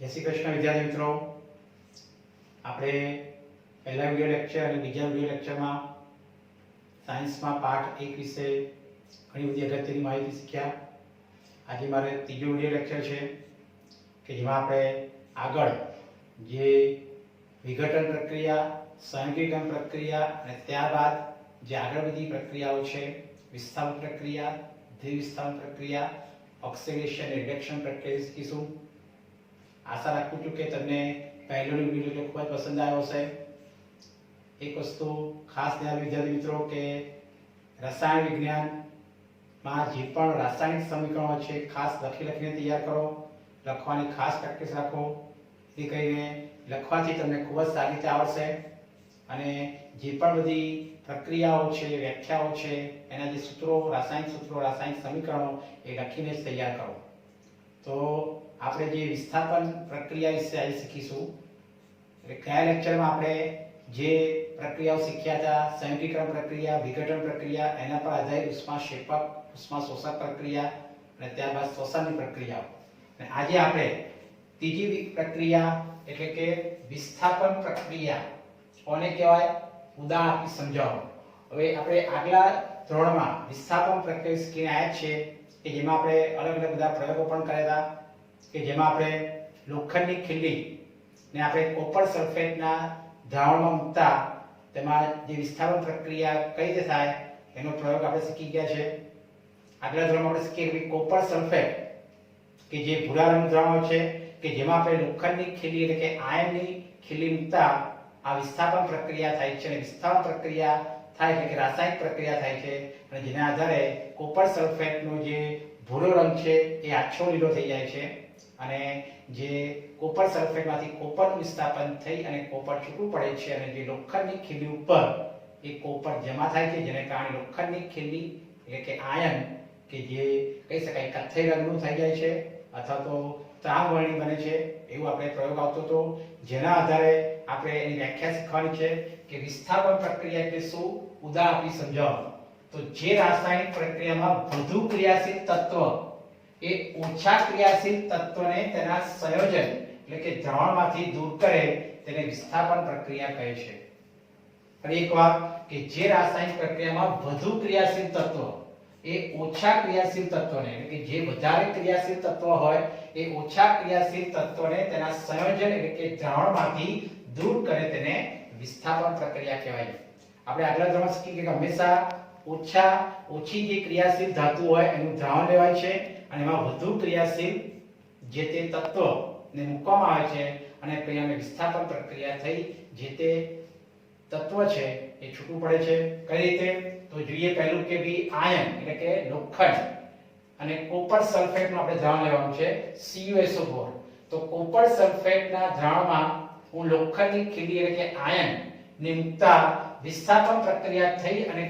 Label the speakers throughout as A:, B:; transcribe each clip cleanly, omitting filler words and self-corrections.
A: જય શ્રી કૃષ્ણ વિદ્યાર્થી મિત્રો, આપણે પહેલા વિડિયો લેક્ચર અને બીજા વિડિયો લેક્ચરમાં સાયન્સમાં પાઠ 1 વિશે ઘણી બધી અગત્યની માહિતી શીખ્યા. આજે મારે ત્રીજો વિડિયો લેક્ચર છે કે જેમાં આપણે આગળ જે વિઘટન પ્રક્રિયા, સંયોગીકરણ પ્રક્રિયા અને ત્યારબાદ જે આગળ બધી પ્રક્રિયાઓ છે, વિસ્થાપન પ્રક્રિયા, દ્વિવિસ્થાપન પ્રક્રિયા, ઓક્સિડેશન અને રિડક્શન પ્રક્રિયા શીખીશું. આશા રાખું છું કે તમને પહેલો વિડિયો ખૂબ જ પસંદ આવ્યો હશે. એક વસ્તુ ખાસ ધ્યાન વિદ્યાર્થી મિત્રો કે રસાયણ વિજ્ઞાનમાં જે પણ રાસાયણિક સમીકરણો છે ખાસ લખીને તૈયાર કરો. લખવાની ખાસ પ્રેક્ટિસ રાખો, જેથી કરીને લખવાથી તમને ખૂબ જ સારી રીતે આવડશે અને જે પણ બધી પ્રક્રિયાઓ છે, વ્યાખ્યાઓ છે, એના જે સૂત્રો, રાસાયણિક સમીકરણો એ લખીને જ તૈયાર કરો. તો આપણે જે વિસ્થાપન પ્રક્રિયા વિશે આજે શીખીશું. એટલે ગયા લેક્ચરમાં આપણે જે પ્રક્રિયાઓ શીખ્યા હતા, સંયોગીકરણ પ્રક્રિયા, વિઘટન પ્રક્રિયા, એના પર આધારિત ઉષ્માક્ષેપક, ઉષ્માશોષક પ્રક્રિયા અને ત્યારબાદ શ્વસનની પ્રક્રિયાઓ. અને આજે આપણે ત્રીજી પ્રક્રિયા એટલે કે વિસ્થાપન પ્રક્રિયા કોને કહેવાય, ઉદાહરણ આપી સમજાવો. હવે આપણે આગલા ધોરણમાં વિસ્થાપન પ્રક્રિયા શીખીને આવ્યા છીએ કે જેમાં આપણે અલગ અલગ બધા પ્રયોગો પણ કર્યા હતા કે જેમાં આપણે લોખંડની ખીલી ને આપણે કોપર સલ્ફેટના દ્રાવણમાં મૂકતા તેમાં જે વિસ્થાપન પ્રક્રિયા કઈ રીતે થાય એનો પ્રયોગ આપણે શીખી ગયા છે. આગલા ધોરણમાં આપણે શીખીએ કે કોપર સલ્ફેટ કે જે ભૂરા રંગનું દ્રાવણ છે કે જેમાં આપણે લોખંડની ખીલી એટલે કે આયર્નની ખીલી મૂકતા આ વિસ્થાપન પ્રક્રિયા થાય છે. અને વિસ્થાપન પ્રક્રિયા થાય એટલે કે રાસાયણિક પ્રક્રિયા થાય છે અને જેના આધારે કોપર સલ્ફેટનો જે ભૂરો રંગ છે એ આછો લીલો થઈ જાય છે અને જે કોપર સલ્ફેટમાંથી કોપરનું વિસ્થાપન થઈ અને કોપર છૂટું પડે છે અને જે લોખંડની ખીલી ઉપર એ કોપર જમા થાય છે, જેને કારણે લોખંડની ખીલી એટલે કે આયન કે જે કહી શકાય કથ્થઈ રંગનું થઈ જાય છે અથવા તો ત્રાંબવર્ણી બને છે. એવું આપણે પ્રયોગ આવતો હતો, જેના આધારે આપણે એની વ્યાખ્યા શીખવાની છે કે વિસ્થાપન પ્રક્રિયા એટલે શું, ઉદાહરણ આપી સમજાવો. તો જે રાસાયણિક પ્રક્રિયામાં વધુ ક્રિયાશીલ તત્વ એ ઓછા ક્રિયાશીલ તત્વને તેના સંયોજન એટલે કે દ્રાવણમાંથી દૂર કરે તેને વિસ્થાપન પ્રક્રિયા કહે છે. અને એક વાત કે જે રાસાયણિક પ્રક્રિયામાં વધુ ક્રિયાશીલ તત્વ એ ઓછા ક્રિયાશીલ તત્વને એટલે કે જે વધારે ક્રિયાશીલ તત્વ હોય એ ઓછા ક્રિયાશીલ તત્વને તેના સંયોજન એટલે કે દ્રાવણમાંથી દૂર કરે તેને વિસ્થાપન પ્રક્રિયા કહેવાય. આપણે આગલા ધોરણમાં શીખી કે હંમેશા ઓછી જે ક્રિયાશીલ ધાતુ હોય એનું દ્રાવણ લેવાય છે અને એમાં વધુ ક્રિયાશીલ જે તે તત્વને મૂકવામાં આવે છે અને પરિણામે વિસ્થાપન પ્રક્રિયા થઈ જે તે તત્વ છે એ છૂટું પડે છે. કઈ રીતે? તો જોઈએ પહેલું કે ભી આયન એટલે કે લોખંડ અને કોપર સલ્ફેટનું આપણે દ્રાવણ લેવાનું છે CuSO4. તો કોપર સલ્ફેટના દ્રાવણમાં હું લોખંડની ખીલી એટલે કે આયન ને મૂકતા વિસ્થાપન પ્રક્રિયા થઈ અને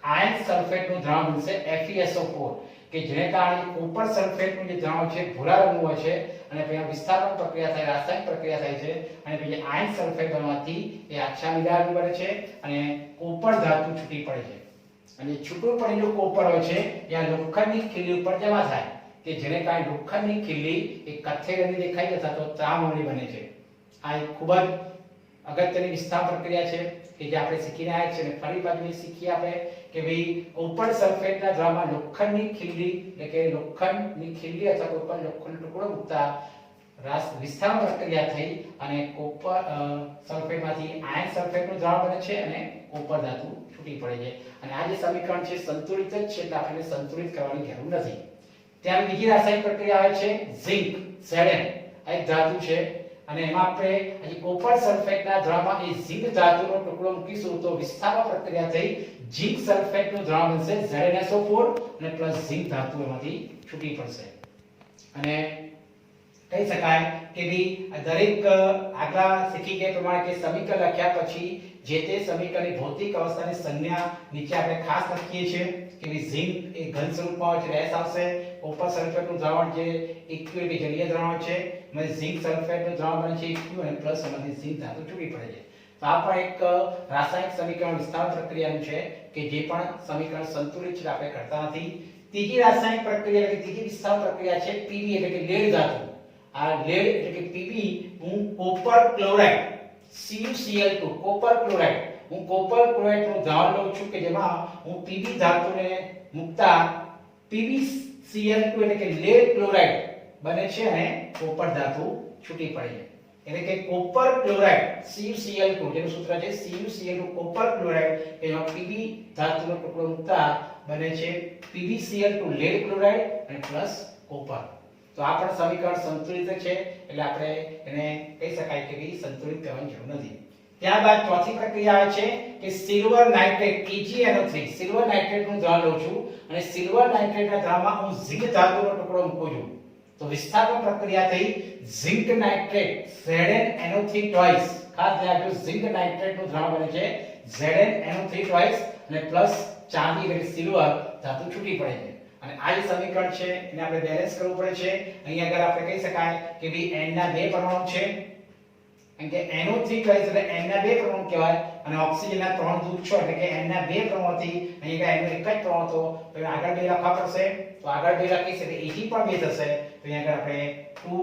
A: આયન સલ્ફેટનું દ્રાવણ બનશે FeSO4 કે જેને કારણે કોપર સલ્ફેટનું જે દ્રાવણ છે ભૂરા રંગનું હોય છે અને પછી વિસ્થાપન પ્રક્રિયા થાય, રાસાયણિક પ્રક્રિયા થાય છે અને પછી આયન સલ્ફેટ બનવાથી એ આછા લીલા રંગનું બને છે અને કોપર ધાતુ છૂટી પડે છે. અને છૂટું પડેલું કોપર હોય છે ત્યાં લોખંડની ખીલી ઉપર જમા થાય કે જેને કારણે લોખંડની ખીલી એ કથ્થઈ રંગની દેખાય અથવા તો ત્રાંબવર્ણી બને છે. આ એક ખૂબ જ અગત્યની વિસ્થાપન પ્રક્રિયા છે કે જે આપણે શીખીને આવ્યા છે અને ફરી પાછું શીખીએ આપણે કે ભાઈ કોપર સલ્ફેટના દ્રાવણમાં લોખંડની ખીલી એટલે કે લોખંડની ખીલી અથવા કોઈ પણ લોખંડનો ટુકડો મૂકતા વિસ્થાપન પ્રક્રિયા થઈ અને કોપર સલ્ફેટમાંથી આયન સલ્ફેટનું દ્રાવણ બને છે અને કોપર ધાતુ છૂટી પડે છે. અને આ જે સમીકરણ છે સંતુલિત જ છે એટલે આપણે સંતુલિત કરવાની જરૂર નથી. ત્યાં બીજી રાસાયણિક પ્રક્રિયા આવે છે ઝિંક, Zn. આ એક ધાતુ છે અને એમાં આપણે અહીં કોપર સલ્ફેટના દ્રાવણમાં એ ઝિંક ધાતુનો ટુકડો મૂકીશું તો વિસ્થાપન પ્રક્રિયા થઈ ઝિંક સલ્ફેટનું દ્રાવણ બનશે ZnSO4 અને પ્લસ ઝિંક ધાતુ એમાંથી છૂટી પડશે. અને કહી શકાય કે ભઈ દરેક આગલા શીખી ગયા પ્રમાણે કે સમીકરણ લખ્યા પછી જે તે સમીકરણની ભૌતિક અવસ્થાની સંજ્ઞા નીચે આપણે ખાસ લખીએ છીએ કે ભઈ ઝિંક એ ઘન સ્વરૂપમાં હોય છે S આવશે. કોપર સલ્ફેટનું દ્રાવણ જે Aq એટલે જલીય દ્રાવણ છે અને ઝિંક સલ્ફેટનું દ્રાવણ બને છે Aq અને પ્લસ એમાંથી ઝિંક ધાતુ છૂટી પડે છે. તો આ પણ એક રાસાયણિક સમીકરણ વિસ્થાપન પ્રક્રિયાનું છે કે જે પણ સમીકરણ સંતુલિત છે આપણે કરતા નથી. ત્રીજી રાસાયણિક પ્રક્રિયા એટલે ત્રીજી વિસ્થાપન પ્રક્રિયા છે Pb એટલે કે લેડ ધાતુ આ લેડ એટલે કે Pb હું copper chloride CuCl2 copper chloride હું કોપર ક્લોરાઇડ નું દ્રાવણ લઉં છું કે જેમાં હું Pb ધાતુને મૂકતા PbCl2 એટલે કે લેડ ક્લોરાઇડ બને છે અને કોપર ધાતુ છૂટી પડે છે એટલે કે કોપર ક્લોરાઇડ CuCl2 જેનું સૂત્ર છે CuCl2 કોપર ક્લોરાઇડ કે જેમાં Pb ધાતુનો ટુકડો મૂકતા બને છે PbCl2 લેડ ક્લોરાઇડ અને પ્લસ કોપર. તો આ પણ સમીકરણ સંતુલિત છે એટલે આપણે એને કહી શકાય કે ભાઈ સંતુલિત કરવાની જરૂર નથી. ત્યારબાદ ચોથી પ્રક્રિયા આવે છે કે silver nitrate AgNO3 silver nitrate નું દ્રાવણ લઉં છું અને સિલ્વર નાઇટ્રેટના દ્રાવણમાં હું ઝિંક ધાતુનો ટુકડો મૂકું છું તો વિસ્થાપન પ્રક્રિયા થઈ ઝિંક નાઇટ્રેટ ZnNO3 ટ્વાઇસ ખાસ ધ્યાન રાખજો ઝિંક નાઇટ્રેટ નું દ્રાવણ બને છે ZnNO3 ટ્વાઇસ અને પ્લસ ચાંદી એટલે સિલ્વર ધાતુ છૂટી પડે છે અને આ જે સમીકરણ છે એને આપણે બેલેન્સ કરવું પડે છે. અહીંયા આગળ આપણે કહી શકાય કે ભાઈ n ના બે પરમાણુ છે કારણ કે NO3 ટ્વાઇસ એટલે n ના બે પરમાણુ કહેવાય અને ઓક્સિજનના ત્રણ ધ્રુવ છે એટલે કે n ના બે પરમાણુથી અહીંયા n નો એક જ પરમાણુ તો આગળ બે લખવા પડશે તો આગળ બે લખીશ એટલે Ag પણ બે થશે તો અહીંયા આગળ આપણે 2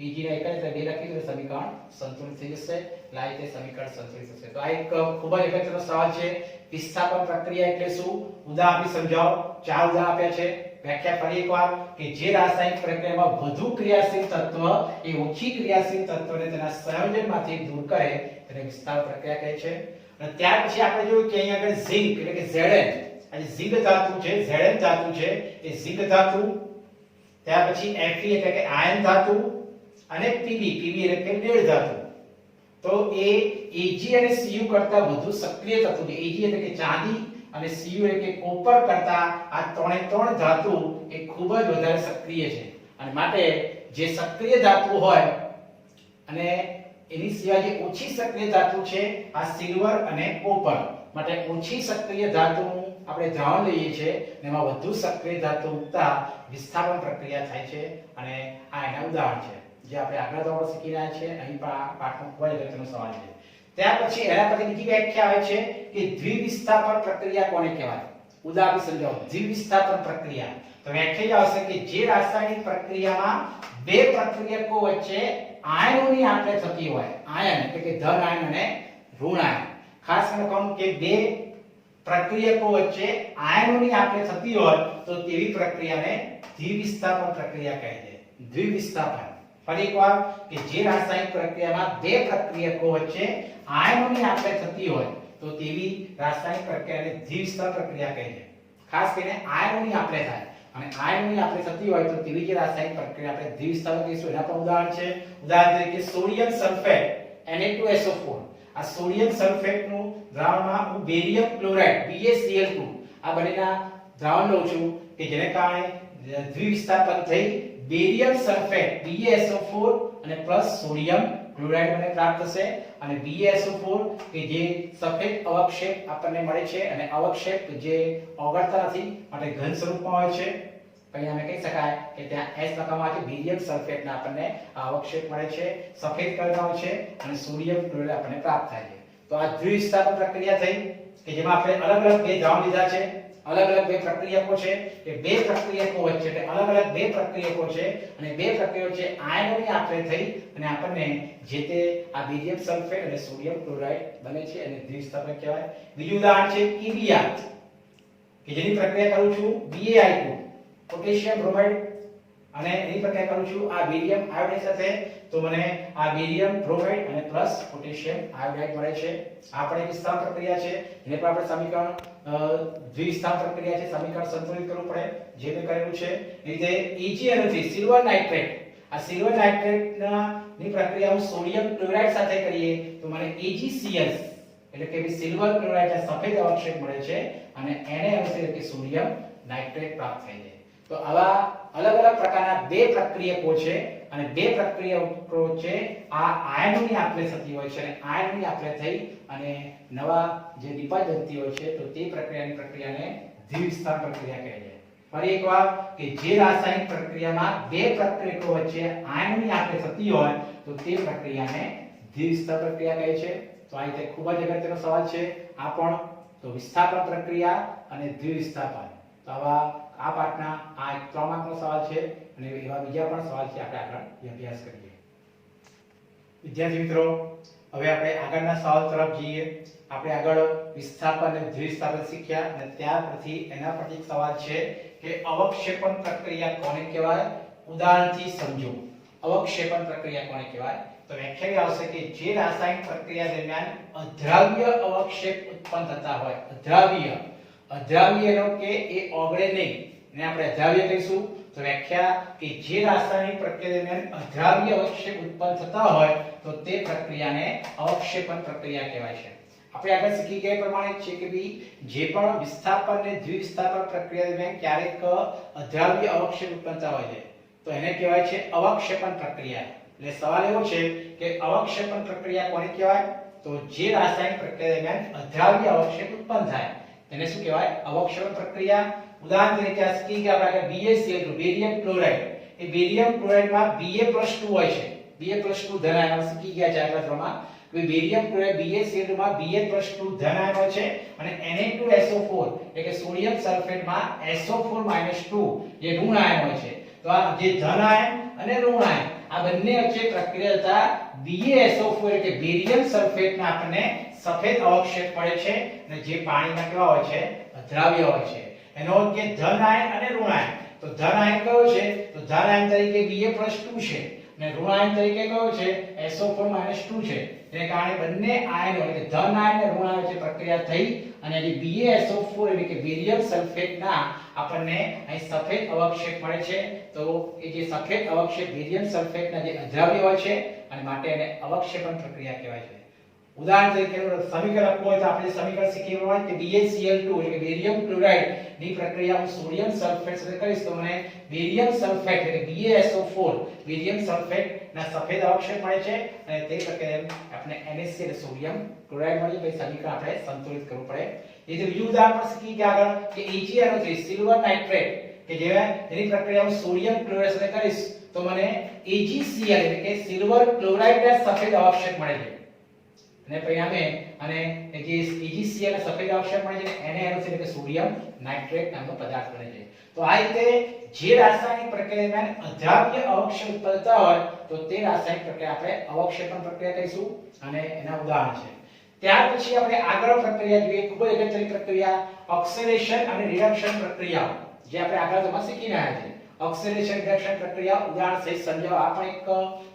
A: Ag ના એક એટલે બે લખીશું એટલે સમીકરણ સંતુલિત થઈ જશે. લાઈ તે સમીકરણ સંતુલિત થશે. તો આ એક ખૂબ જ અગત્યનો સવાલ છે. વિસ્થાપન પ્રક્રિયા એટલે શું ઉદાહરણ આપી સમજાવો. ચાર ઉદાહરણ આપ્યા છે. વ્યાખ્યા ફરી એકવાર કે જે રાસાયણિક પ્રક્રિયામાં વધુ ક્રિયાશીલ તત્વ એ ઓછી ક્રિયાશીલ તત્વને તેના સંયોજનમાંથી દૂર કરે તેને વિસ્થાપન પ્રક્રિયા કહે છે. અને ત્યાર પછી આપણે જોયું કે અહીંયા આગળ ઝિંક એટલે કે Zn આ ઝિંક ધાતુ છે Zn ધાતુ છે એ ઝિંક ધાતુ ત્યાર પછી Fe એટલે કે આયર્ન ધાતુ અને Pb એટલે કે લેડ ધાતુ. તો એ Ag અને Cu કરતા વધુ સક્રિય તત્વ છે. Ag એટલે કે ચાંદી અને Cu એટલે કે કોપર કરતા આ ત્રણે ત્રણ ધાતુ એ ખૂબ જ વધારે સક્રિય છે અને માટે જે સક્રિય ધાતુ હોય અને એની સિવાય જે ઓછી સક્રિય ધાતુ છે આ સિલ્વર અને કોપર માટે ઓછી સક્રિય ધાતુનું આપણે દ્રાવણ લઈએ છીએ અને એમાં વધુ સક્રિય ધાતુ મૂકતા વિસ્થાપન પ્રક્રિયા થાય છે અને આ એના ઉદાહરણ છે જે આપણે આગળ ધોરણ શીખી રહ્યા છીએ. અહીં પણ આ પાઠનો ખૂબ જ અગત્યનો સવાલ છે. ત્યાર પછી એના પછી બીજી વ્યાખ્યા આવે છે કે દ્વિવિસ્થાપન પ્રક્રિયા કોને કહેવાય. ઉદાહરણ સમજાવો. દ્વિવિસ્થાપન પ્રક્રિયા તો વ્યાખ્યા આવશે કે જે રાસાયણિક પ્રક્રિયામાં બે પ્રક્રિયકો વચ્ચે આયનોની આપલે થતી હોય આયન એટલે કે ધન આયન અને ઋણ આયન ખાસ કરીને કહું કે બે પ્રક્રિયકો વચ્ચે આયનોની આપલે થતી હોય તો તેવી પ્રક્રિયાને દ્વિવિસ્થાપન પ્રક્રિયા કહે છે. દ્વિવિસ્થાપન ફરી એકવાર કે જે રાસાયણિક પ્રક્રિયામાં બે પ્રક્રિયકો વચ્ચે આયનોની આપલે થતી હોય તો તેવી રાસાયણિક પ્રક્રિયાને દ્વિવિસ્થાપન પ્રક્રિયા કહે છે. ખાસ કરીને આયનોની આપલે થાય અને આયનોની આપલે થતી હોય તો તેવી જે રાસાયણિક પ્રક્રિયા આપણે દ્વિવિસ્થાપન કહીશું. એના પણ ઉદાહરણ છે. ઉદાહરણ તરીકે સોડિયમ સલ્ફેટ Na2SO4 આ સોડિયમ સલ્ફેટનું દ્રાવણમાં હું બેરિયમ ક્લોરાઇડ BaCl2 આ બંનેના દ્રાવણ લઉં છું કે જેને કારણે દ્વિવિસ્થાપન થઈ બેરિયમ સલ્ફેટ BaSO4 અને પ્લસ સોડિયમ ક્લોરાઇડ મને પ્રાપ્ત થશે અને BaSO4 કે જે સફેદ અવક્ષેપ આપણને મળે છે અને અવક્ષેપ જે ઓગળતા નથી માટે ઘન સ્વરૂપમાં હોય છે. અહીંયા અમે કહી શકાય કે ત્યાં S લખવામાં આવે છે. બેરિયમ સલ્ફેટના આપણને અવક્ષેપ મળે છે સફેદ કલરનો હોય છે અને સોડિયમ ક્લોરાઇડ આપણને પ્રાપ્ત થાય છે. તો આ દ્વિવિસ્થાપન પ્રક્રિયા થઈ કે જેમાં આપણે અલગ અલગ બે દ્રાવણ લીધા છે. અલગ અલગ બે પ્રક્રિયકો છે કે બે પ્રક્રિયકો વચ્ચે એટલે અલગ અલગ બે પ્રક્રિયકો છે અને બે પ્રક્રિયાઓ છે આયનોની આપલે થઈ અને આપણને જે તે આ બેરિયમ સલ્ફેટ અને સોડિયમ ક્લોરાઇડ બને છે અને દ્વિવિસ્થાપન કહેવાય. બીજું ઉદાહરણ છે EBR કે જેની પ્રક્રિયા કરું છું BaI2 પોટેશિયમ બ્રોમાઇડ અને એની પ્રક્રિયા કરું છું આ બેરિયમ આયોડાઇડ સાથે તો મને આ બેરિયમ બ્રોમાઇડ અને પ્લસ પોટેશિયમ આયોડાઇડ મળે છે. આ પણ એક વિસ્થાપન પ્રક્રિયા છે. એને પણ આપણે સમીકરણ દ્વિવિસ્થાપન પ્રક્રિયા છે સમીકરણ સંતુલિત કરવું પડે જે મેં કરેલું છે. એ રીતે AgNO3 સિલ્વર નાઇટ્રેટ આ સિલ્વર નાઇટ્રેટના ની પ્રક્રિયા હું સોડિયમ ક્લોરાઇડ સાથે કરીએ તો મને AgCl એટલે કે સિલ્વર ક્લોરાઇડ સફેદ અવક્ષેપ મળે છે અને NaOC એટલે કે સોડિયમ નાઇટ્રેટ પ્રાપ્ત થાય છે. તો આવા અલગ અલગ પ્રકારના બે પ્રક્રિયકો છે અને બે પ્રક્રિયકો છે આ આયનોની આપલે થતી હોય છે અને આયનોની આપલે થઈ અને નવા જે ડિપાર્ટ બનતી હોય છે તો તે પ્રક્રિયાને દ્વિવિસ્થાપન પ્રક્રિયા કહે છે. ફરી એકવાર કે જે રાસાયણિક પ્રક્રિયામાં બે પ્રક્રિયકો વચ્ચે આયનોની આપલે થતી હોય તો તે પ્રક્રિયાને દ્વિવિસ્થાપન પ્રક્રિયા કહે છે. તો આ રીતે ખૂબ જ અગત્યનો સવાલ છે આ પણ. તો વિસ્થાપન પ્રક્રિયા અને દ્વિવિસ્થાપન તો આવા આ પાઠના આ 3 માર્કનો સવાલ છે. અને એવા બીજા પણ સવાલથી આપણે આગળ અભ્યાસ કરીએ. વિદ્યાર્થી મિત્રો, હવે આપણે આગળના સવાલ તરફ જઈએ. આપણે આગળ વિસ્થાપન અને દ્વિસ્થાપન શીખ્યા અને ત્યાર પછી એના પરથી એક સવાલ છે કે અવક્ષેપણ પ્રક્રિયા કોને કહેવાય? ઉદાહરણથી સમજો. અવક્ષેપણ પ્રક્રિયા કોને કહેવાય? તો વ્યાખ્યા આવશે કે જે રાસાયણિક પ્રક્રિયા દરમિયાન અદ્રાવ્ય અવક્ષેપ ઉત્પન્ન થતા હોય. અદ્રાવ્યનો કે એ ઓગળે નહીં, એને આપણે અદ્રાવ્ય કહીશું. તો વ્યાખ્યા કે જે રાસાયણિક પ્રક્રિયા દરમિયાન અદ્રાવ્ય અવક્ષેપ ઉત્પન્ન થતા હોય તો તે પ્રક્રિયાને અવક્ષેપણ પ્રક્રિયા કહેવાય છે. આપણે આગળ શીખી ગયા પ્રમાણે છે કે ભઈ જે પણ વિસ્થાપન અને દ્વિવિસ્થાપન પ્રક્રિયા દરમિયાન ક્યારેક અદ્રાવ્ય અવક્ષેપ ઉત્પન્ન થતા હોય છે તો એને કહેવાય છે અવક્ષેપણ પ્રક્રિયા. એટલે સવાલ એવો છે કે અવક્ષેપણ પ્રક્રિયા કોને કહેવાય? તો જે રાસાયણિક પ્રક્રિયા દરમિયાન અદ્રાવ્ય અવક્ષેપ ઉત્પન્ન થાય તેને શું કહેવાય? અવક્ષેપણ પ્રક્રિયા. ઉદાહરણ તરીકે આ શીખી ગયા આપણે BaCl2 બેરિયમ ક્લોરાઇડ. એ બેરિયમ ક્લોરાઇડમાં Ba+2 હોય છે. Ba+2 ધન આયન શીખી ગયા છે આગળ ક્રમમાં. બેરિયમ ક્લોરાઇડ BaCl2 માં Ba+2 ધન આયન હોય છે અને Na2SO4 એટલે કે સોડિયમ સલ્ફેટમાં SO4-2 જે ઋણ આયન હોય છે. તો આ જે ધન આયન અને ઋણ આયન આ બંને વચ્ચે પ્રક્રિયા થતા BaSO4 એટલે કે બેરિયમ સલ્ફેટના આપણને સફેદ અવક્ષેપ મળે છે અને જે પાણીમાં કેવા હોય છે? અદ્રાવ્ય હોય છે. એનો અર્થ કે ધન આયન અને ઋણ આયન. તો ધન આયન કયો છે? તો ધન આયન તરીકે Ba+2 છે અને ઋણ આયન તરીકે કયો છે? SO4-2 છે. એને કારણે બંને આયનો એટલે કે ધન આયન અને ઋણ આયન વચ્ચે પ્રક્રિયા થઈ અને જે BaSO4 એટલે કે બેરિયમ સલ્ફેટના આપણને અહીં સફેદ અવક્ષેપ મળે છે. તો એ જે સફેદ અવક્ષેપ બેરિયમ સલ્ફેટના જે અદ્રાવ્ય હોય છે અને માટે એને અવક્ષેપણ પ્રક્રિયા કહેવાય છે. ઉદાહરણ તરીકે સમીકરણ લખવું હોય તો આપણે સમીકરણ શીખી પ્રમાણે કે BaCl2 એટલે કે બેરિયમ ક્લોરાઇડ ની પ્રક્રિયા હું સોડિયમ સલ્ફેટ સાથે કરીશ તો મને બેરિયમ સલ્ફેટ એટલે કે BaSO4 બેરિયમ સલ્ફેટ ના સફેદ અવક્ષેપ મળે છે અને તે પ્રક્રિયા આપણે NaC એટલે સોડિયમ ક્લોરાઇડ મળી. પછી સમીકરણ આપણે સંતુલિત કરવું પડે. એ જે બીજું ઉદાહરણ પણ શીખી ગયા આગળ કે AgNO3 સિલ્વર નાઇટ્રેટ કે જેની પ્રક્રિયા હું સોડિયમ ક્લોરાઇડ સાથે કરીશ તો મને AgCl એટલે કે સિલ્વર ક્લોરાઇડ ના સફેદ અવક્ષેપ મળે છે અને પરિણામે અને જે AgCl સફેદ અવક્ષેપ મળે છે NaNO3 એટલે કે સોડિયમ નાઇટ્રેટ નામનો પદાર્થ બને છે. તો આ રીતે જે રાસાયણિક પ્રક્રિયા દરમિયાન અદ્રાવ્ય અવક્ષેપ ઉત્પન્ન થતા હોય તો તે રાસાયણિક પ્રક્રિયા આપણે અવક્ષેપણ પ્રક્રિયા કહીશું અને એના ઉદાહરણ છે. ત્યાર પછી આપણે આગળ પ્રક્રિયા જોઈએ ખૂબ જ અગત્યની પ્રક્રિયા ઓક્સિડેશન અને રિડક્શન પ્રક્રિયાઓ જે આપણે આગળ તમે શીખી રહ્યા છીએ. ઓક્સિડેશન રિડક્શન પ્રક્રિયા ઉદાહરણ સહિત સમજાવો. આ પણ એક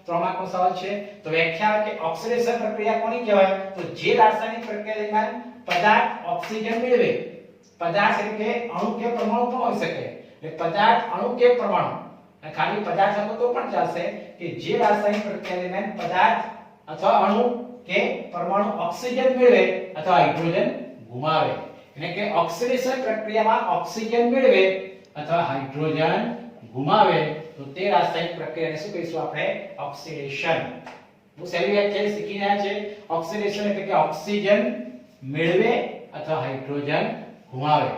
A: 3 માર્કનો સવાલ છે. તો વ્યાખ્યા કે ઓક્સિડેશન પ્રક્રિયા કોને કહેવાય? તો જે રાસાયણિક પ્રક્રિયા દરમિયાન પદાર્થ ઓક્સિજન મેળવે. પદાર્થ એટલે કે અણુ કે પરમાણુ પણ હોઈ શકે. એટલે પદાર્થ અણુ કે પરમાણુ અને ખાલી પદાર્થ હતો તો પણ ચાલશે કે જે રાસાયણિક પ્રક્રિયા દરમિયાન પદાર્થ અથવા અણુ કે પરમાણુ ઓક્સિજન મેળવે અથવા હાઇડ્રોજન ગુમાવે. એટલે કે ઓક્સિડેશન પ્રક્રિયામાં ઓક્સિજન મેળવે અથવા હાઇડ્રોજન ગુમાવે તો તે રાસાયણિક પ્રક્રિયાને શું કહીશું આપણે? ઓક્સિડેશન. બહુ સહેલી વ્યાખ્યા શીખી રહ્યા છે. ઓક્સિડેશન એટલે કે ઓક્સિજન મેળવે અથવા હાઇડ્રોજન ગુમાવે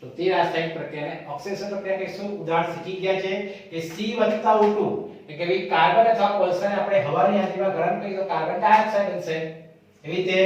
A: તો તે રાસાયણિક પ્રક્રિયાને ઓક્સિડેશન પ્રક્રિયા કહીશું. ઉદાહરણ શીખી ગયા છે કે C+O2 એટલે કે ભાઈ કાર્બન અથવા કોલસાને આપણે હવાની હાજરીમાં ગરમ કરીએ તો કાર્બન ડાયોક્સાઇડ બનશે. એવી રીતે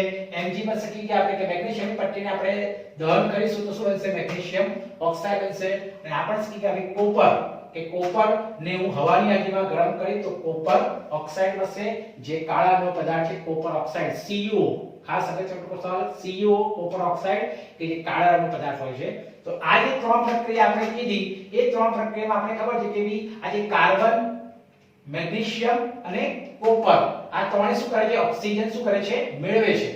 A: Mg માં શીખી ગયા આપણે કે મેગ્નેશિયમ પટ્ટીને આપણે દહન કરીશું તો શું બનશે? મેગ્નેશિયમ ઓક્સાઇડ બનશે. અને આપણે શીખી ગયા કે કોપર કે કોપર ને હું હવાની હાજરીમાં ગરમ કરી તો કોપર ઓક્સાઇડ બનશે. જે કાળાનો પદાર્થ છે કોપર ઓક્સાઇડ CuO. ખાસ અગત્યનો સવાલ CuO કોપર ઓક્સાઇડ કે જે કાળા રંગનો પદાર્થ હોય છે. તો આ જે 3 પ્રક્રિયા આપણે કીધી એ 3 પ્રક્રિયામાં આપણે ખબર છે કે ભઈ આ જે કાર્બન મેગ્નેશિયમ અને કોપર આ ત્રણે શું કરે છે? ઓક્સિજન શું કરે છે? મેળવે છે.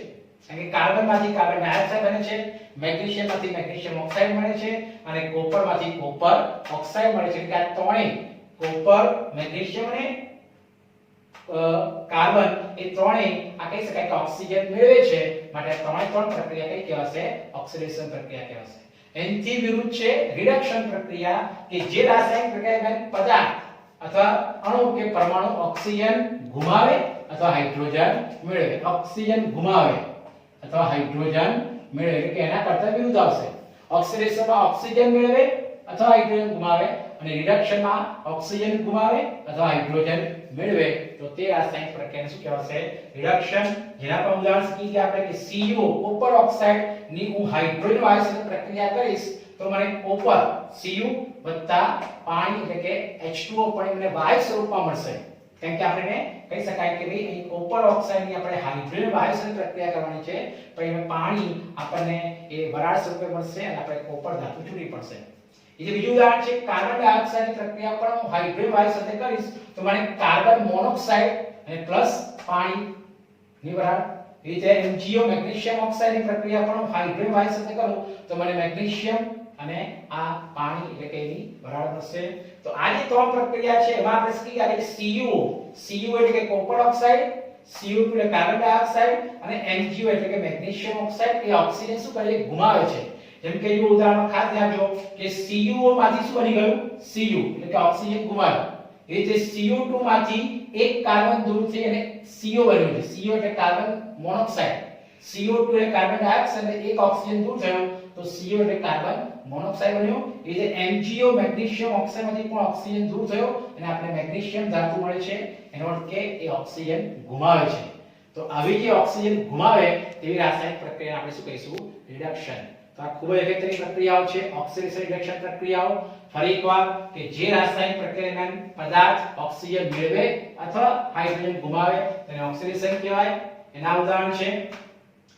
A: કારણ કે કાર્બનમાંથી કાર્બન ડાયોક્સાઇડ બને છે, મેગ્નેશિયમમાંથી મેગ્નેશિયમ ઓક્સાઇડ મળે છે અને કોપરમાંથી કોપર ઓક્સાઇડ મળે છે. એટલે આ ત્રણે કોપર, મેગ્નેશિયમ અને કાર્બન એ ત્રણે આ કહી શકાય કે ઓક્સિજન મેળવે છે. માટે ત્રણે પ્રક્રિયા કઈ કહેવાશે? ઓક્સિડેશન પ્રક્રિયા કહેવાશે. એનથી વિરુદ્ધ છે રિડક્શન પ્રક્રિયા કે જે રાસાયણિક પ્રક્રિયા પદાર્થ અથવા અણુ કે પરમાણુ ઓક્સિજન ગુમાવે અથવા હાઇડ્રોજન મેળવે. ઓક્સિજન ગુમાવે અથવા હાઇડ્રોજન મેળવે એટલે કે એના કરતા વિરુદ્ધ આવશે. ઓક્સિડેશનમાં ઓક્સિજન મેળવે અથવા હાઇડ્રોજન ગુમાવે અને રિડક્શનમાં ઓક્સિજન ગુમાવે અથવા હાઇડ્રોજન મેળવે તો તે રાસાયણિક પ્રક્રિયાને શું કહેવાશે? રિડક્શન. જેના પર ઉદાહરણ શીખી ગયા આપણે કે CuO કોપર ઓક્સાઇડ ની હું હાઇડ્રોજન વાયુ સાથે પ્રક્રિયા કરીશ તો મને કોપર Cu વત્તા પાણી એટલે કે H2O પણ મને વાયુ સ્વરૂપમાં મળશે કેમ કે આપણે કહી શકાય કે ભાઈ અહીં કોપર ઓક્સાઇડની આપણે હાઇડ્રોજન વાયુ સાથે પ્રક્રિયા કરવાની છે પણ એમાં પાણી આપણને એ વરાળ સ્વરૂપે મળશે અને આપણે કોપર ધાતુ છૂટી પડશે એ જે બીજું ઉદાહરણ છે કાર્બન ડાયોક્સાઇડની પ્રક્રિયા પણ હું હાઇડ્રોજન વાયુ સાથે કરીશ તો મને કાર્બન મોનોક્સાઇડ અને પ્લસ પાણી ની વરાળ એ રીતે MgO મેગ્નેશિયમ ઓક્સાઇડની પ્રક્રિયા પણ હું હાઇડ્રોજન વાયુ સાથે કરું તો મને મેગ્નેશિયમ અને આ પાણી એટલે કે એની વરાળ મળશે તો આ જે ત્રણ પ્રક્રિયા છે એમાં આપણે શીખી ગયા કે CuO એટલે કે કોપર ઓક્સાઇડ CO2 એટલે કાર્બન ડાયોક્સાઇડ અને MgO એટલે કે મેગ્નેશિયમ ઓક્સાઇડ એ ઓક્સિજન શું કરે છે ગુમાવે છે જેમ કે જો ઉદાહરણ ખાસ ધ્યાન આપજો કે CuO માંથી શું બની ગયું Cu એટલે કે ઓક્સિજન ગુમાવ્યો એ રીતે CO2 માંથી એક કાર્બન દૂર થઈ અને CO બન્યું છે CO એટલે કાર્બન મોનોક્સાઇડ CO2 એટલે કાર્બન ડાયોક્સાઇડ અને એક ઓક્સિજન દૂર થયો તો CO એટલે કાર્બન મોનોક્સાઇડ બન્યો એ રીતે MgO મેગ્નેશિયમ ઓક્સાઇડ માંથી પણ ઓક્સિજન દૂર થયો અને આપણે મેગ્નેશિયમ ધાતુ મળે છે એનો અર્થ કે એ ઓક્સિજન ગુમાવે છે તો આવી જે ઓક્સિજન ગુમાવે તેવી રાસાયણિક પ્રક્રિયાને આપણે શું કહીશું રિડક્શન તો આ ખૂબ જ અગત્યની પ્રક્રિયાઓ છે ઓક્સિડેશન રિડક્શન પ્રક્રિયાઓ ફરી એકવાર કે જે રાસાયણિક પ્રક્રિયા દરમિયાન પદાર્થ ઓક્સિજન મેળવે અથવા હાઇડ્રોજન ગુમાવે તેને ઓક્સિડેશન કહેવાય એના ઉદાહરણ છે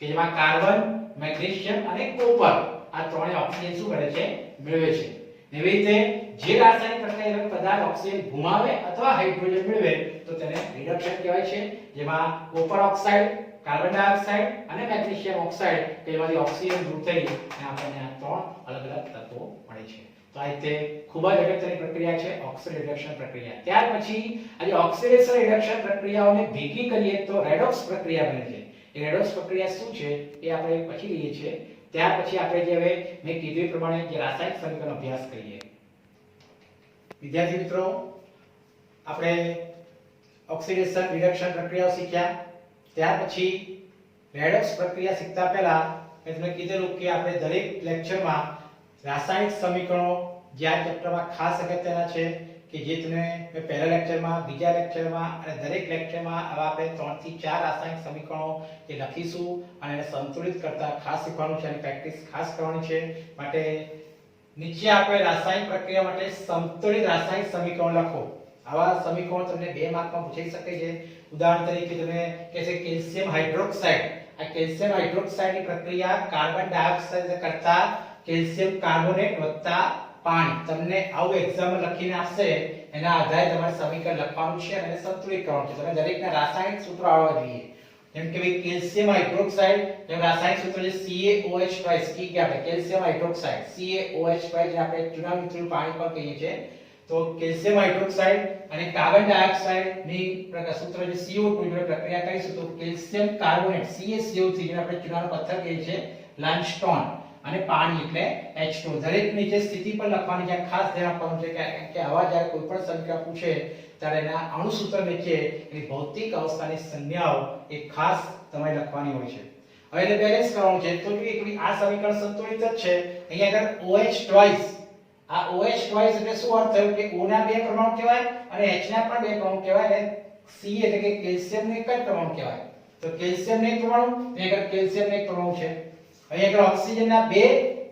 A: કે જેમાં કાર્બન મેગ્નેશિયમ અને કોપર આ ત્રણેય ઓક્સિજન શું કરે છે મેળવે છે એવી રીતે જે રાસાયણિક પ્રક્રિયા દરમિયાન પદાર્થ ઓક્સિજન ગુમાવે અથવા હાઇડ્રોજન મેળવે તો તેને રિડક્શન કહેવાય છે જેમાં કોપર ઓક્સાઇડ કાર્બન ડાયોક્સાઇડ અને મેગ્નેશિયમ ઓક્સાઇડ તેમાંથી ઓક્સિજન દૂર થઈ અને આપણને આ ત્રણ અલગ અલગ તત્વો મળે છે તો આ રીતે ખૂબ જ અગત્યની પ્રક્રિયા છે ઓક્સિડેશન રિડક્શન પ્રક્રિયા ત્યાર પછી આ જે ઓક્સિડેશન રિડક્શન પ્રક્રિયાઓને ભેગી કરીએ તો રેડોક્સ પ્રક્રિયા બને છે એ રેડોક્સ પ્રક્રિયા શું છે એ આપણે પછી લઈએ છીએ ત્યાર પછી આપણે જે હવે મેં કીધું પ્રમાણે જે રાસાયણિક સમીકરણનો અભ્યાસ કરીએ વિદ્યાર્થી મિત્રો આપણે ઓક્સિડેશન રિડક્શન પ્રક્રિયાઓ શીખ્યા ત્યાર પછી રેડોક્સ પ્રક્રિયા શીખતા પહેલા મેં તમને કીધેલું કે આપણે દરેક લેક્ચરમાં રાસાયણિક સમીકરણો જે આ ચેપ્ટરમાં ખાસ અગત્યના છે કે જે તમને મેં પહેલા લેક્ચરમાં બીજા લેક્ચરમાં અને દરેક લેક્ચરમાં આવા આપણે 3 થી 4 રાસાયણિક સમીકરણો જે લખીશું અને એને સંતુલિત કરતા ખાસ શીખવાનું છે અને પ્રેક્ટિસ ખાસ કરવાની છે માટે નીચે આપણે રાસાયણિક પ્રક્રિયા માટે સંતુલિત રાસાયણિક સમીકરણ લખો આવા સમીકરણો તમને 2 માર્કમાં પૂછાઈ શકે છે ઉદાહરણ તરીકે તમે કહે છે કેલ્શિયમ હાઇડ્રોક્સાઇડ આ કેલ્શિયમ હાઇડ્રોક્સાઇડની પ્રક્રિયા કાર્બન ડાયોક્સાઇડ કરતા કેલ્શિયમ કાર્બોનેટ વત્તા પાણી તમને આવું એક્ઝામ્પલ લખીને આપશે એના આધારે તમારે સમીકરણ લખવાનું છે અને સંતુલિત કરવાનું છે તમે દરેકના રાસાયણિક સૂત્રો આવડવા જોઈએ જેમ કે ભાઈ કેલ્શિયમ હાઇડ્રોક્સાઇડ જેમ રાસાયણિક સૂત્ર છે CaOH કી કે આપણે કેલ્શિયમ હાઇડ્રોક્સાઇડ CaOH જે આપણે ચૂના મિશ્રિત પાણી પણ કહીએ છીએ તો કેલ્શિયમ હાઇડ્રોક્સાઇડ અને કાર્બન ડાયોક્સાઇડ ની સૂત્ર જે CO2 ની પ્રક્રિયા કરીશું તો કેલ્શિયમ કાર્બોનેટ CaCO3 જેને આપણે ચૂનાનો પથ્થર કહીએ છીએ લાઇમસ્ટોન અને પાણી એટલે H2 દરેક નીચે સ્થિતિ પર લખવાની છે ખાસ ધ્યાન આપવાનું છે કે આવા જ્યારે કોઈ પણ સમીકરણ પૂછે ત્યારે એના અણુ સૂત્ર નીચે એની ભૌતિક અવસ્થાની સંજ્ઞાઓ એ ખાસ તમારે લખવાની હોય છે હવે એને બેલેન્સ કરવાનું છે તો જો આ સમીકરણ સંતુલિત જ છે અહીંયા આગળ OH ટ્વાઇસ આ OH ટ્વાઇસ એટલે શું અર્થ થયો કે O ના બે પરમાણુ કહેવાય અને H ના પણ બે પરમાણુ કહેવાય અને C એટલે કે કેલ્શિયમ નું એક જ પરમાણુ કહેવાય તો કેલ્શિયમ નું એક પરમાણુ અહીંયા આગળ કેલ્શિયમ નું એક પરમાણુ છે અહીં આગળ ઓક્સિજન ના 2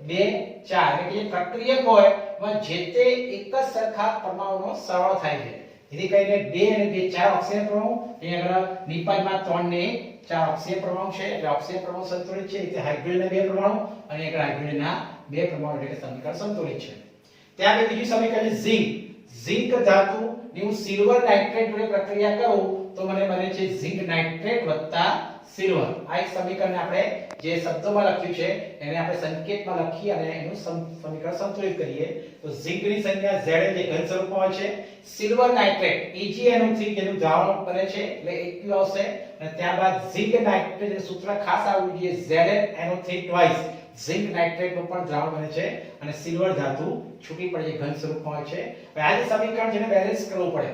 A: 2 4 એટલે કે જે પ્રક્રિયક હોય એમાં જે તે એક જ સરખા પરમાણુનો સરવાળો થાય છે જેથી કરીને 2 અને 2 4 ઓક્સિજન પરમાણુ અહીં આગળ નિપાતમાં 3 ને 4 ઓક્સિજન પરમાણુ છે એટલે ઓક્સિજન પરમાણુ સંતુલિત છે એટલે હાઇડ્રોજન ના 2 પરમાણુ અને આગળ હાઇડ્રોજન ના 2 પરમાણુ એટલે કે સમીકરણ સંતુલિત છે ત્યાર પછી બીજું સમીકરણ છે ઝિંક ધાતુ ની હું સિલ્વર નાઇટ્રેટ જોડે પ્રક્રિયા કરું તો મને બને છે ઝિંક નાઇટ્રેટ વત્તા સિલ્વર આ એક સમીકરણ આપણે જે શબ્દોમાં લખ્યું છે એને આપણે સંકેતમાં લખી અને એનું સમીકરણ સંતુલિત કરીએ તો ઝિંકની સંજ્ઞા Zn જે ઘન સ્વરૂપમાં હોય છે સિલ્વર નાઇટ્રેટ AgNO3 જેનું દ્રાવણ બને છે એટલે Aq આવશે અને ત્યારબાદ ઝિંક નાઇટ્રેટ જેનું સૂત્ર ખાસ આવવું જોઈએ ZnNO3 ટ્વાઇસ ઝિંક નાઇટ્રેટ નું પણ દ્રાવણ બને છે અને સિલ્વર ધાતુ છૂટી પડે છે ઘન સ્વરૂપમાં હોય છે હવે આ જે સમીકરણ જેને બેલેન્સ કરવું પડે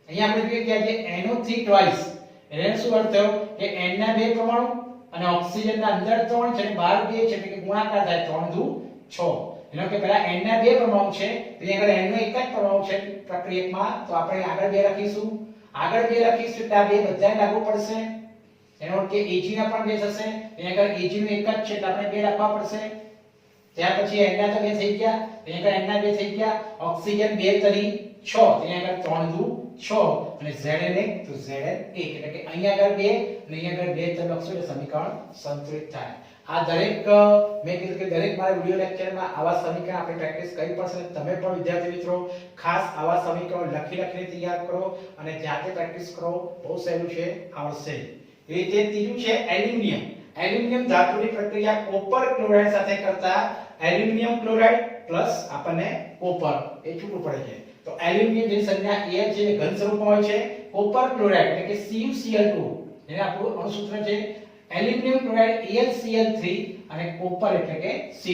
A: અહીંયા આપણે જોઈએ કે આ જે NO3 ટ્વાઇસ એને શું અર્થ થયો કે N ના બે પરમાણુ અને ઓક્સિજન ના અંદર 3 છે અને બહાર 2 છે એટલે કે ગુણાકાર થાય 3 દુ 6 એનો કે પહેલા N ના બે પરમાણુ છે તો અહીંયા આગળ N નો એક જ પરમાણુ છે પ્રક્રિયકમાં તો આપણે આગળ 2 લખીશું એટલે આ બે બધાને લાગુ પડશે એનો કે Ag ના પણ 2 થશે અહીંયા આગળ Ag નું એક જ છે એટલે આપણે 2 લખવા પડશે ત્યાર પછી N ના તો 2 થઈ ગયા, અહીંયા આગળ N ના 2 થઈ ગયા, ઓક્સિજન 2 તરી 6, અહીંયા આગળ 3 દુ 6 અને Zn 1 તો Zn 1 એટલે કે અહીંયા આગળ 2 અને અહીંયા આગળ 2 તરી લખશો એટલે સમીકરણ સંતુલિત થાય. આ દરેક મેં કીધું કે દરેક મારા વિડિયો લેક્ચરમાં આવા સમીકરણ આપણે પ્રેક્ટિસ કરવી પડશે. તમે પણ વિદ્યાર્થી મિત્રો ખાસ આવા સમીકરણો લખીને તૈયાર કરો અને જાતે પ્રેક્ટિસ કરો, બહુ સહેલું છે, આવડશે. એ રીતે ત્રીજું છે એલ્યુમિનિયમ. એલ્યુમિનિયમ ધાતુની પ્રક્રિયા કોપર ક્લોરાઇડ સાથે કરતા એલ્યુમિનિયમ ક્લોરાઇડ પ્લસ આપણને કોપર એ છૂટું પડે છે. તો એલ્યુમિનિયમ જેની સંજ્ઞા Al છે ઘન સ્વરૂપમાં હોય છે, કોપર ક્લોરાઇડ એટલે કે CuCl2 જેને આપણું અણુસૂત્ર છે એલ્યુમિનિયમ ક્લોરાઇડ AlCl3 અને કોપર એટલે કે C.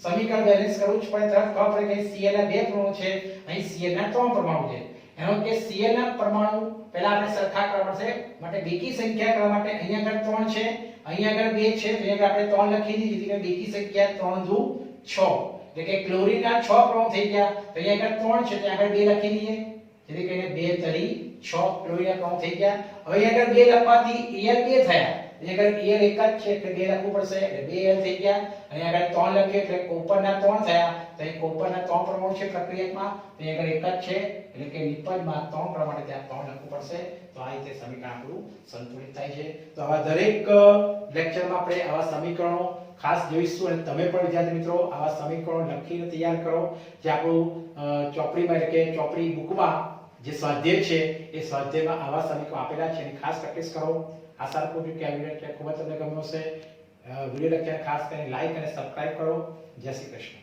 A: સમીકરણ બેલેન્સ કરવું જ પડે, તરત ખબર પડે કે Cl ના 2 પરમાણુ છે, અહીં Cl ના 3 પરમાણુ છે. એનો કે Cl ના પરમાણુ પહેલા આપણે સરખા કરવા પડશે, માટે બેકી સંખ્યા કરવા માટે અહીંયા આગળ 3 છે, અહીંયા આગળ 2 છે, તો અહીંયા આપણે 3 લખી દીધી, જેથી કરીને બેકી સંખ્યા 3 દુ 6 એટલે કે ક્લોરીન ના 6 પરમાણુ થઈ ગયા, તો અહીંયા આગળ 3 છે, ત્યાં આગળ 2 લખી દઈએ, જેથી કરીને 2 તરી 6 ક્લોરીન ના પરમાણુ થઈ ગયા. હવે અહીંયા આગળ 2 લખવાથી Al 2 થયા, અહીંયા આગળ Al એક જ છે એટલે 2 લખવું પડશે એટલે 2Al થઈ ગયા, અને આગળ 3 લખ્યું એટલે કોપરના 3 થયા, તો અહીં કોપરના 3 પરમાણુ છે પ્રક્રિયકમાં, તો અહીં આગળ એક જ છે એટલે કે નિપજમાં 3 પ્રમાણે ત્યાં 3 લખવું પડશે. તો આ રીતે સમીકરણ આપણું સંતુલિત થાય છે. તો આવા દરેક લેક્ચરમાં આપણે આવા સમીકરણો ખાસ જોઈશું અને તમે પણ વિદ્યાર્થી મિત્રો આવા સમીકરણો લખીને તૈયાર કરો, જે આપણું ચોપડીમાં એટલે કે ચોપડી બુકમાં જે સ્વાધ્યાય છે એ સ્વાધ્યાયમાં આવા સમીકરણો આપેલા છે અને ખાસ પ્રેક્ટિસ કરો. આશા રાખું છું કે આ વિડિયો ખૂબ જ તમને ગમ્યો હશે. વિડિયો લેક્ચર ખાસ કરીને લાઈક અને સબસ્ક્રાઇબ કરો. જય શ્રી કૃષ્ણ.